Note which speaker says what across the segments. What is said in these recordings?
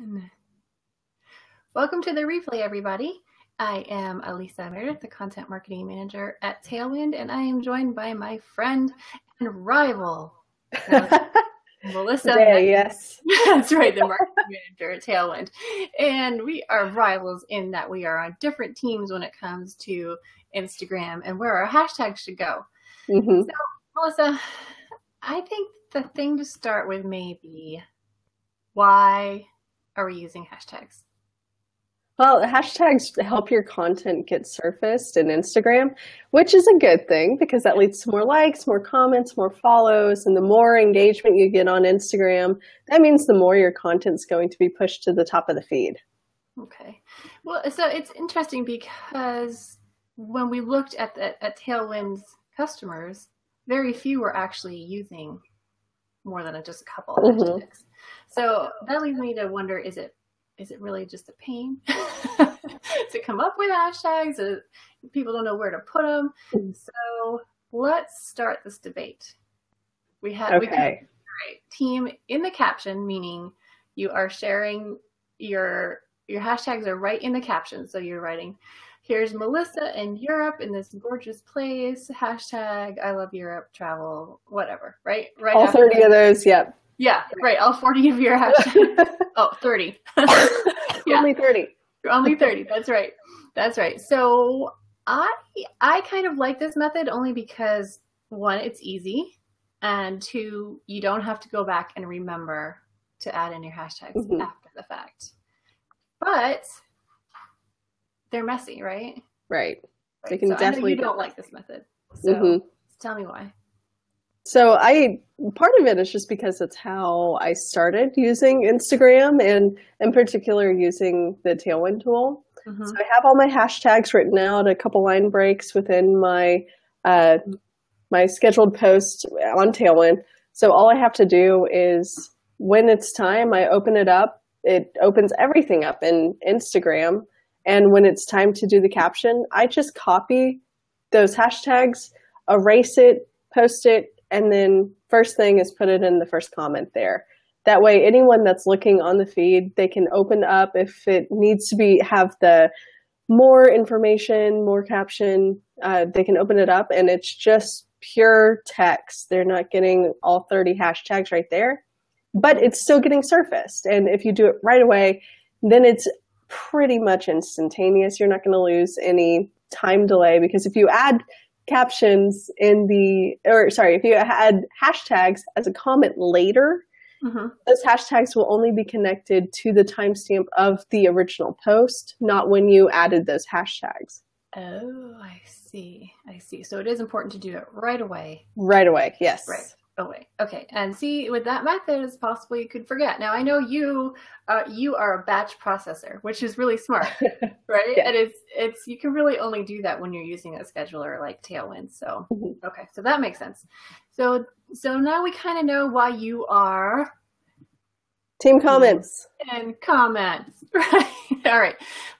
Speaker 1: One. Welcome to the replay, everybody. I am Alisa Meredith, the Content Marketing Manager at Tailwind, and I am joined by my friend and rival, Melissa.
Speaker 2: Yes.
Speaker 1: That's right, the Marketing Manager at Tailwind. And we are rivals in that we are on different teams when it comes to Instagram and where our hashtags should go.
Speaker 2: Mm-hmm.
Speaker 1: So, Melissa, I think the thing to start with may be, why are we using hashtags?
Speaker 2: Well, hashtags help your content get surfaced in Instagram, which is a good thing because that leads to more likes, more comments, more follows, and the more engagement you get on Instagram, that means the more your content's going to be pushed to the top of the feed.
Speaker 1: Okay. Well, so it's interesting because when we looked at Tailwind's customers, very few were actually using more than just a couple of hashtags. So that leads me to wonder, is it really just a pain to come up with hashtags? People don't know where to put them. So let's start this debate. We can team in the caption, meaning you are sharing your hashtags are right in the caption. So you're writing, here's Melissa in Europe in this gorgeous place, hashtag I love Europe, travel, whatever, right?
Speaker 2: All 30 of those, yep.
Speaker 1: Yeah, right. All 40 of your hashtags. Oh, 30.
Speaker 2: Yeah. Only 30.
Speaker 1: Only 30. That's right. That's right. So I kind of like this method only because, one, it's easy, and two, you don't have to go back and remember to add in your hashtags after the fact. But they're messy, right?
Speaker 2: Right. They can definitely.
Speaker 1: I know you don't like this method. So tell me why.
Speaker 2: So part of it is just because it's how I started using Instagram, and in particular using the Tailwind tool. So I have all my hashtags written out, a couple line breaks within my my scheduled post on Tailwind. So all I have to do is, when it's time, I open it up. It opens everything up in Instagram. And when it's time to do the caption, I just copy those hashtags, erase it, post it, and then first thing is put it in the first comment there. That way, anyone that's looking on the feed, they can open up if it needs to have the more information, more caption, they can open it up and it's just pure text. They're not getting all 30 hashtags right there, but it's still getting surfaced. And if you do it right away, then it's pretty much instantaneous. You're not going to lose any time delay, because if you add captions if you had hashtags as a comment later, those hashtags will only be connected to the timestamp of the original post, not when you added those hashtags.
Speaker 1: Oh, I see. So it is important to do it right away.
Speaker 2: Right away, yes.
Speaker 1: Right away. Okay. And see, with that method, it's possible you could forget. Now, I know you are a batch processor, which is really smart, right? Yeah. And it's you can really only do that when you're using a scheduler like Tailwind. So, okay. So that makes sense. So now we kind of know why you are
Speaker 2: Team Comments.
Speaker 1: And comments, right? All right.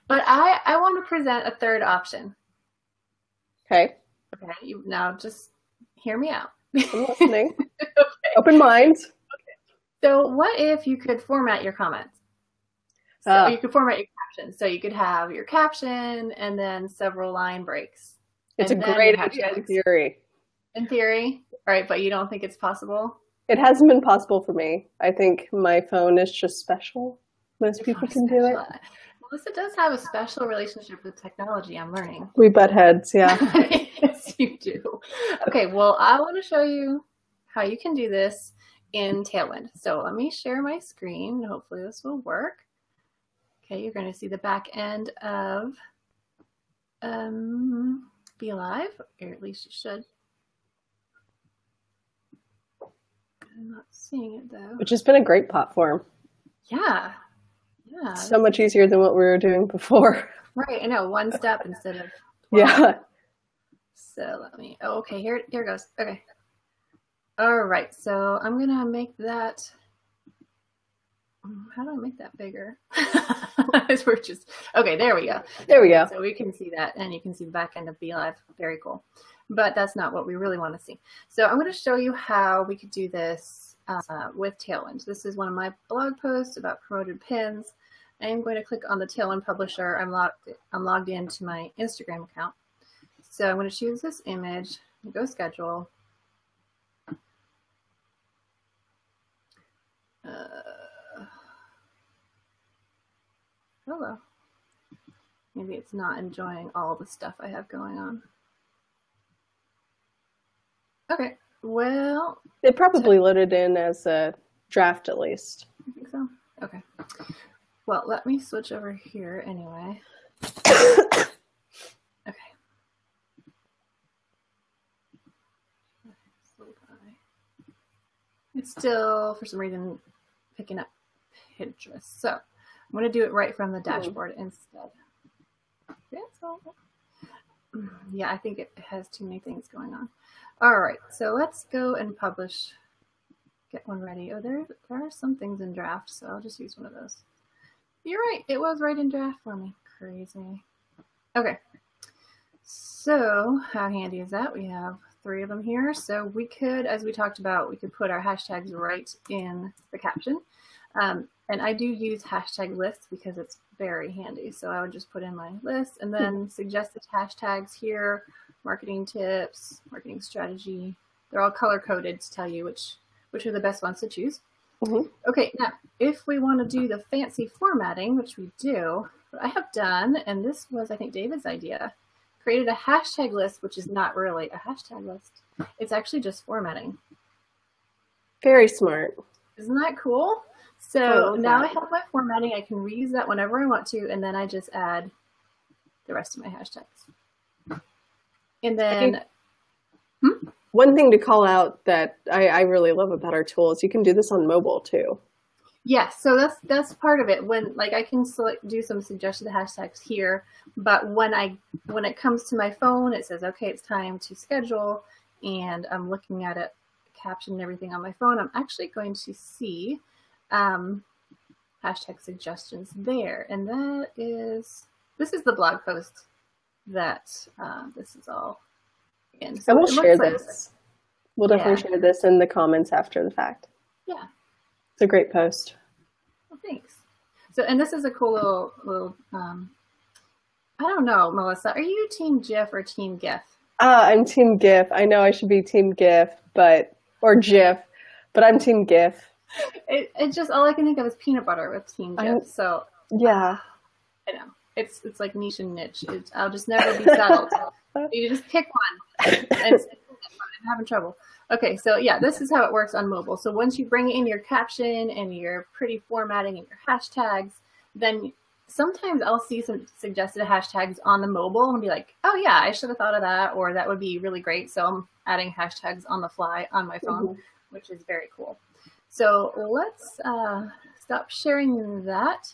Speaker 1: But I want to present a third option.
Speaker 2: Okay.
Speaker 1: Now just hear me out.
Speaker 2: I'm listening. Okay. Open mind.
Speaker 1: Okay. So what if you could format your comments? So you could format your captions. So you could have your caption and then several line breaks.
Speaker 2: It's a great idea in theory.
Speaker 1: In theory, right? But you don't think it's possible?
Speaker 2: It hasn't been possible for me. I think my phone is just special. Most people can do it.
Speaker 1: Melissa does have a special relationship with technology, I'm learning.
Speaker 2: We butt heads, yeah.
Speaker 1: Yes, you do. Okay, well, I want to show you how you can do this in Tailwind. So let me share my screen. Hopefully this will work. Okay, you're going to see the back end of Be Live, or at least you should. I'm not seeing it though.
Speaker 2: Which has been a great platform.
Speaker 1: Yeah.
Speaker 2: So much easier than what we were doing before.
Speaker 1: Right, I know, one step instead of 12.
Speaker 2: Yeah.
Speaker 1: So let me, okay, here it goes. Okay. All right, so I'm going to make that, how do I make that bigger? Okay, there we go.
Speaker 2: There we go.
Speaker 1: So we can see that, and you can see the back end of Be Live. Very cool. But that's not what we really want to see. So I'm going to show you how we could do this with Tailwind. This is one of my blog posts about promoted pins. I am going to click on the Tailwind publisher. I'm logged into my Instagram account. So I'm going to choose this image, go schedule. Hello. Maybe it's not enjoying all the stuff I have going on. Okay, well.
Speaker 2: It probably loaded in as a draft at least.
Speaker 1: I think so. Okay. Well, let me switch over here anyway. Okay. It's still, for some reason, picking up Pinterest. So I'm going to do it right from the dashboard instead. Yeah, I think it has too many things going on. All right, so let's go and publish, get one ready. Oh, there are some things in draft, so I'll just use one of those. You're right, it was right in draft for me. Crazy. Okay, so how handy is that? We have 3 of them here. So we could, as we talked about, we could put our hashtags right in the caption. And I do use hashtag lists because it's very handy. So I would just put in my list and then suggested hashtags here, marketing tips, marketing strategy. They're all color coded to tell you which are the best ones to choose. Okay, now if we want to do the fancy formatting, which we do, what I have done, and this was I think David's idea, created a hashtag list, which is not really a hashtag list. It's actually just formatting.
Speaker 2: Very smart.
Speaker 1: Isn't that cool? So now I have my formatting. I can reuse that whenever I want to, and then I just add the rest of my hashtags. And then
Speaker 2: one thing to call out that I really love about our tool is you can do this on mobile too.
Speaker 1: Yes, so that's part of it. When I can do some suggested hashtags here, but when it comes to my phone, it says, okay, it's time to schedule, and I'm looking at it, caption and everything on my phone. I'm actually going to see hashtag suggestions there, and this is the blog post that this is all in. So
Speaker 2: and we'll share this. We'll definitely share this in the comments after the fact.
Speaker 1: Yeah.
Speaker 2: It's a great post.
Speaker 1: Well, thanks. So, and this is a cool little I don't know, Melissa, are you team GIF or team GIF?
Speaker 2: I'm team GIF. I know I should be team GIF, or GIF, but I'm team GIF.
Speaker 1: It just, all I can think of is peanut butter with team GIF. So
Speaker 2: yeah,
Speaker 1: I know it's like niche and niche. I'll just never be settled. You just pick one. I'm having trouble. Okay, so yeah, this is how it works on mobile. So once you bring in your caption and your pretty formatting and your hashtags, then sometimes I'll see some suggested hashtags on the mobile and be like, oh yeah, I should have thought of that, or that would be really great. So I'm adding hashtags on the fly on my phone, which is very cool. So let's stop sharing that.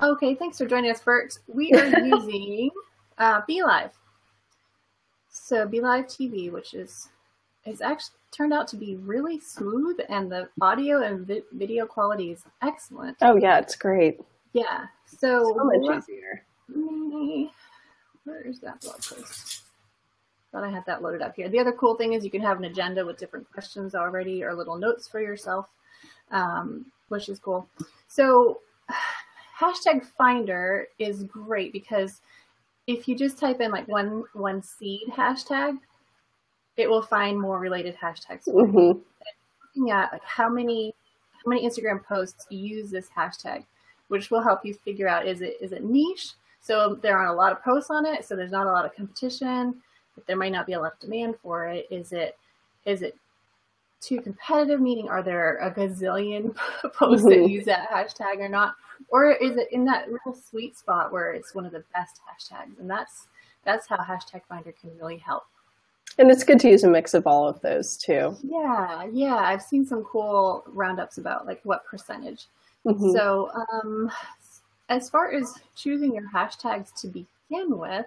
Speaker 1: Okay, thanks for joining us, Bert. We are using BeLive. So BeLive TV, which is actually turned out to be really smooth, and the audio and video quality is excellent.
Speaker 2: Oh yeah, it's great.
Speaker 1: Yeah. So
Speaker 2: much easier.
Speaker 1: Where is that blog post? Thought I had that loaded up here. The other cool thing is you can have an agenda with different questions already, or little notes for yourself, which is cool. So hashtag finder is great because if you just type in like one seed hashtag, it will find more related hashtags. Looking at like how many Instagram posts use this hashtag, which will help you figure out, is it niche? So there aren't a lot of posts on it, so there's not a lot of competition, but there might not be a lot of demand for it. Is it too competitive, meaning are there a gazillion posts that use that hashtag or not? Or is it in that real sweet spot where it's one of the best hashtags? And that's how Hashtag Finder can really help.
Speaker 2: And it's good to use a mix of all of those too.
Speaker 1: Yeah. I've seen some cool roundups about like what percentage. So as far as choosing your hashtags to begin with,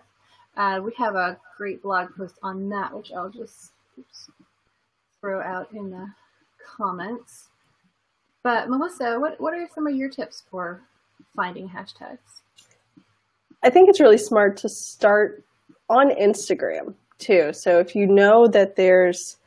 Speaker 1: we have a great blog post on that, which I'll just throw out in the comments. But Melissa, what are some of your tips for finding hashtags?
Speaker 2: I think it's really smart to start on Instagram too. So if you know that there's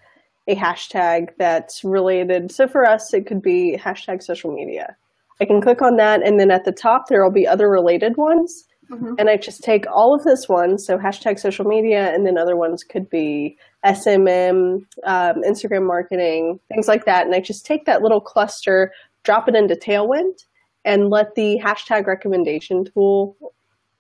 Speaker 2: a hashtag that's related. So for us, it could be hashtag social media. I can click on that, and then at the top, there will be other related ones. Mm-hmm. And I just take all of this one, so hashtag social media, and then other ones could be SMM, Instagram marketing, things like that. And I just take that little cluster, drop it into Tailwind, and let the hashtag recommendation tool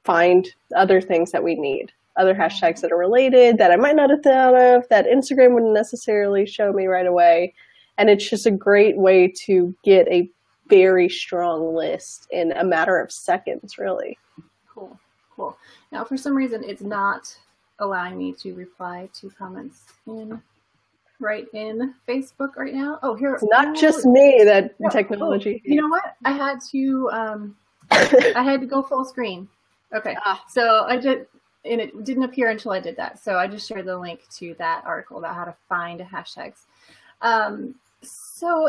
Speaker 2: find other things that we need, other hashtags that are related that I might not have thought of, that Instagram wouldn't necessarily show me right away. And it's just a great way to get a very strong list in a matter of seconds, really.
Speaker 1: Cool, cool. Now, for some reason, it's not allowing me to reply to comments right in Facebook right now. Oh, here.
Speaker 2: It's not just me, that technology.
Speaker 1: You know what? I had to go full screen. Okay. So I did, and it didn't appear until I did that. So I just shared the link to that article about how to find hashtags. So,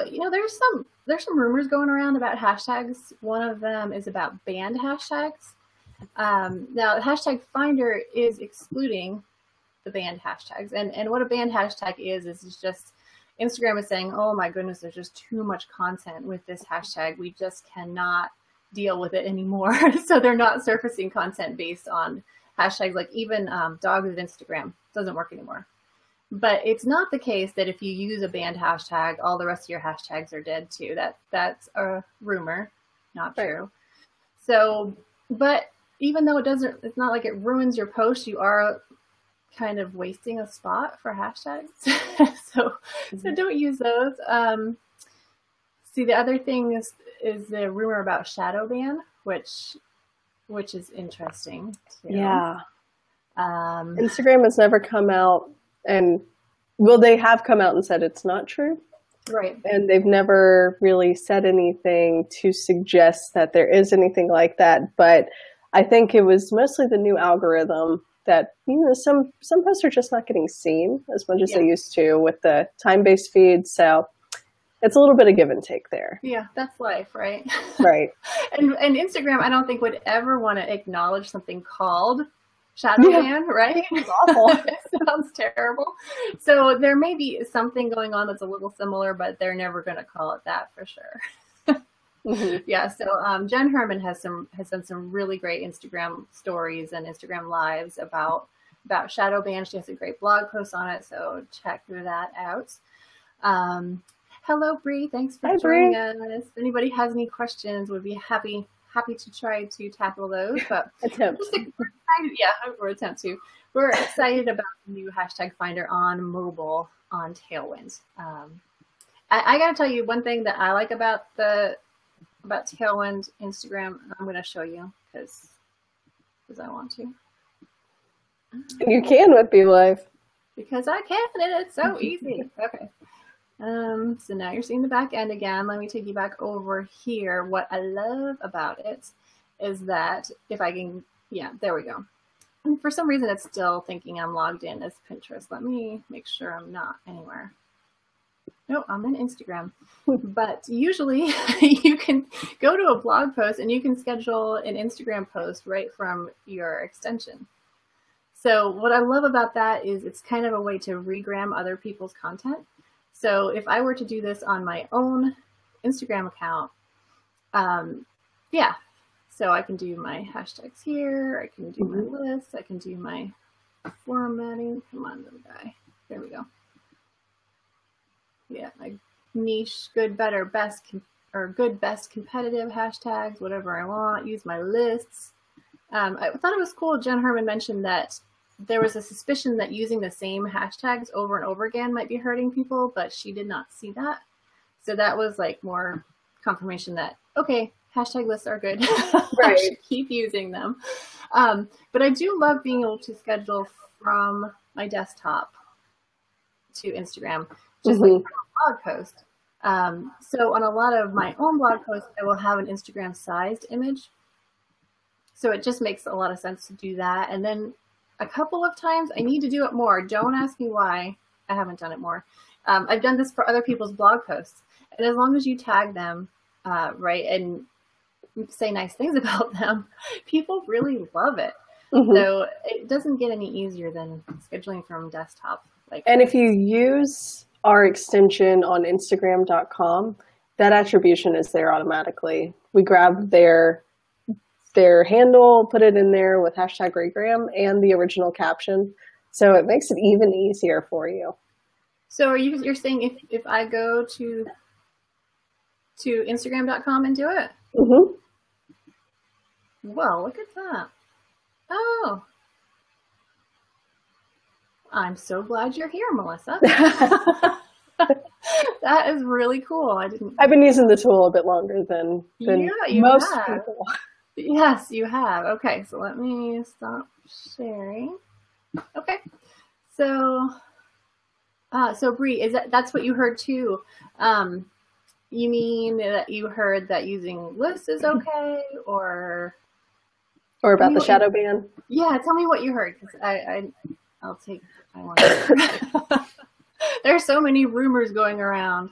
Speaker 1: there's some rumors going around about hashtags. One of them is about banned hashtags. Now, hashtag finder is excluding the banned hashtags. And what a banned hashtag is just Instagram is saying, oh my goodness, there's just too much content with this hashtag. We just cannot deal with it anymore. So they're not surfacing content based on hashtags. Like even dogs at Instagram doesn't work anymore. But it's not the case that if you use a banned hashtag, all the rest of your hashtags are dead too. That's a rumor, not true. So, but even though it's not like it ruins your post, you are kind of wasting a spot for hashtags. So don't use those. See, the other thing is the rumor about shadow ban, which is interesting too.
Speaker 2: Yeah. Instagram has never come out, and they have come out and said it's not true.
Speaker 1: Right. And
Speaker 2: they've never really said anything to suggest that there is anything like that. But I think it was mostly the new algorithm that, some posts are just not getting seen as much as they used to with the time-based feed. So it's a little bit of give and take there.
Speaker 1: Yeah, that's life, right?
Speaker 2: Right.
Speaker 1: and Instagram, I don't think would ever want to acknowledge something called shadow ban, right?
Speaker 2: It's awful.
Speaker 1: It sounds terrible. So there may be something going on that's a little similar, but they're never going to call it that for sure. Mm-hmm. Yeah. So Jen Herman has done some really great Instagram stories and Instagram lives about shadow ban. She has a great blog post on it, so check that out. Hello, Bree. Thanks for joining us. If anybody has any questions, we'd be happy to try to tackle those. But we're excited. We're excited about the new hashtag finder on mobile on Tailwind. I got to tell you one thing that I like about Tailwind Instagram. I'm going to show you because I want to.
Speaker 2: You can with Be Live.
Speaker 1: Because I can, and it's so easy. Okay. So now you're seeing the back end again. Let me take you back over here. What I love about it is that if I can, there we go. And for some reason, it's still thinking I'm logged in as Pinterest. Let me make sure I'm not anywhere. No, I'm in Instagram. But usually you can go to a blog post and you can schedule an Instagram post right from your extension. So what I love about that is it's kind of a way to regram other people's content. So if I were to do this on my own Instagram account, so I can do my hashtags here, I can do my lists, I can do my formatting. Come on, little guy. There we go. Yeah, like niche, good, better, best, or good, best, competitive hashtags, whatever I want. Use my lists. I thought it was cool. Jen Herman mentioned that there was a suspicion that using the same hashtags over and over again might be hurting people, but she did not see that. So that was like more confirmation that, okay, hashtag lists are good. Right. I should keep using them. But I do love being able to schedule from my desktop to Instagram, just like a blog post. So on a lot of my own blog posts, I will have an Instagram sized image. So it just makes a lot of sense to do that. And then a couple of times I need to do it more. Don't ask me why I haven't done it more. I've done this for other people's blog posts. And as long as you tag them, right, and say nice things about them, people really love it. So it doesn't get any easier than scheduling from desktop. And
Speaker 2: if you use our extension on Instagram.com, that attribution is there automatically. We grab their handle, put it in there with #RayGraham and the original caption. So it makes it even easier for you.
Speaker 1: So you're saying if I go to Instagram.com and do it?
Speaker 2: Mm-hmm.
Speaker 1: Well, look at that. Oh. I'm so glad you're here, Melissa. That is really cool.
Speaker 2: I've been using the tool a bit longer than most people.
Speaker 1: Yes, you have. Okay, so let me stop sharing. Okay. So Bree, that's what you heard too? You mean that you heard that using lists is okay, or
Speaker 2: about the shadow ban?
Speaker 1: Yeah, tell me what you heard, because I'll take my one. There's so many rumors going around.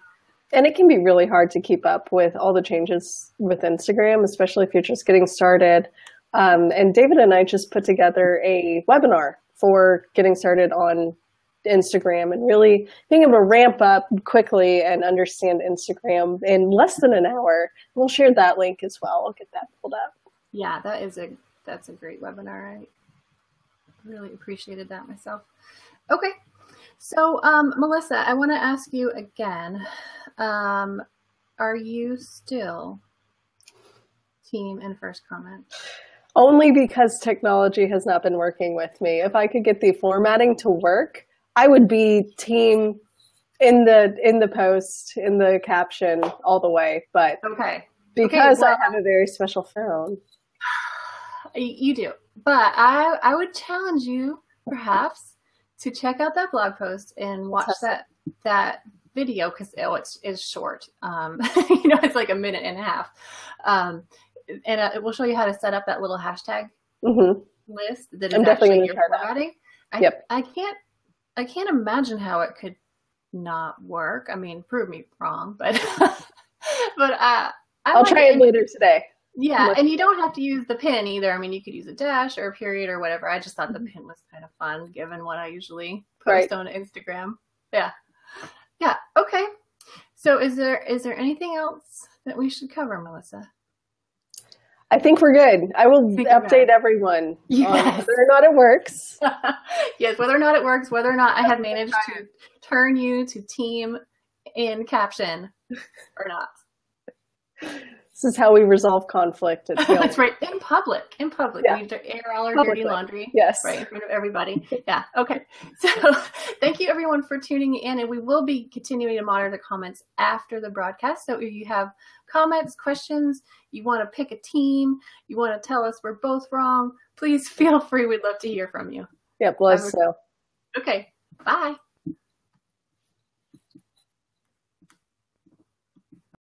Speaker 2: And it can be really hard to keep up with all the changes with Instagram, especially if you're just getting started. And David and I just put together a webinar for getting started on Instagram and really being able to ramp up quickly and understand Instagram in less than an hour. We'll share that link as well. I'll get that pulled up.
Speaker 1: Yeah, that's a great webinar. I really appreciated that myself. Okay. So, Melissa, I want to ask you again, are you still team and first comment?
Speaker 2: Only because technology has not been working with me. If I could get the formatting to work, I would be team in the post, in the caption all the way. But because I have a very special phone.
Speaker 1: You do. But I would challenge you, perhaps, to check out that blog post and watch that video, because it's short. It's like a minute and a half. And it will show you how to set up that little hashtag list that is actually your formatting. I can't imagine how it could not work. I mean, prove me wrong, but
Speaker 2: I'll try it later today.
Speaker 1: Yeah, and you don't have to use the pin either. I mean, you could use a dash or a period or whatever. I just thought the pin was kind of fun, given what I usually post on Instagram. Yeah. Okay. So, is there anything else that we should cover, Melissa?
Speaker 2: I think we're good. I will update everyone on whether or not it works.
Speaker 1: Yes, whether or not it works, whether or not I have managed to turn you to team in caption or not.
Speaker 2: This is how we resolve conflict.
Speaker 1: That's right. In public. Yeah. We air all our dirty laundry.
Speaker 2: Yes.
Speaker 1: Right in front of everybody. Yeah. Okay. So thank you everyone for tuning in, and we will be continuing to monitor the comments after the broadcast. So if you have comments, questions, you want to pick a team, you want to tell us we're both wrong, please feel free. We'd love to hear from you.
Speaker 2: Yeah, bless you.
Speaker 1: Okay. Bye.